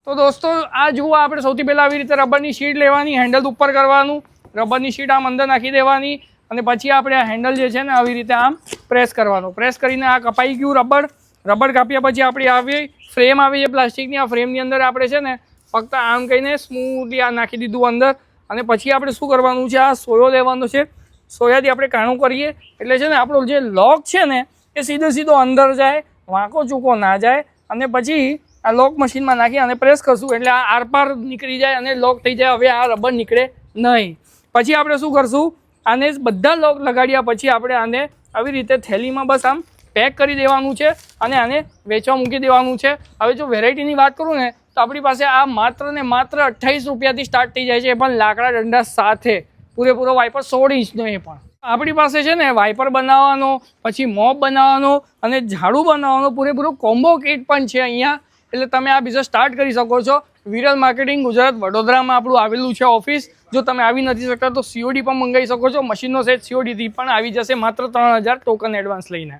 તો દોસ્તો આ જુઓ, આપણે સૌથી પહેલાં આવી રીતે રબરની શીટ લેવાની, હેન્ડલ ઉપર કરવાનું, રબરની શીટ આમ અંદર નાખી દેવાની અને પછી આપણે આ હેન્ડલ જે છે ને આવી રીતે આમ પ્રેસ કરવાનું. પ્રેસ કરીને આ કપાઈ ગયું રબર કાપ્યા પછી આપણી આવી ફ્રેમ આવી છે પ્લાસ્ટિકની. આ ફ્રેમની અંદર આપણે છે ને ફક્ત આમ કહીને સ્મૂથલી આ નાખી દીધું અંદર. અને પછી આપણે શું કરવાનું છે, આ સોયો લેવાનો છે. સોયાથી આપણે કાણું કરીએ એટલે છે ને આપણો જે લોક છે ને એ સીધો અંદર જાય, વાંકો ચૂકો ના જાય. અને પછી આ લોક મશીનમાં નાખી અને પ્રેસ કરશું એટલે આ આરપાર નીકળી જાય અને લોક થઈ જાય. હવે આ રબર નીકળે નહીં. પછી આપણે શું કરશું, આને બધા લોક લગાડ્યા પછી આપણે આને આવી રીતે થેલીમાં બસ આમ પેક કરી દેવાનું છે અને આને વેચવા મૂકી દેવાનું છે. હવે જો વેરાયટીની વાત કરું ને તો આપણી પાસે આ માત્ર ને માત્ર 28 રૂપિયાથી સ્ટાર્ટ થઈ જાય છે, એ પણ લાકડા દંડા સાથે, પૂરેપૂરો વાઇપર 16 ઇંચનો. એ પણ આપણી પાસે છે ને વાઇપર બનાવવાનો, પછી મોપ બનાવવાનો અને ઝાડુ બનાવવાનો પૂરેપૂરો કોમ્બો કિટ પણ છે અહીંયા. એટલે તમે આ બિઝનેસ સ્ટાર્ટ કરી શકો છો. વિરલ માર્કેટિંગ ગુજરાત વડોદરામાં આપણું આવેલું છે ઓફિસ. જો તમે આવી નથી શકતા તો COD પણ મંગાવી શકો છો. મશીનનો સેટ CODથી પણ આવી જશે માત્ર 3000 ટોકન એડવાન્સ લઈને.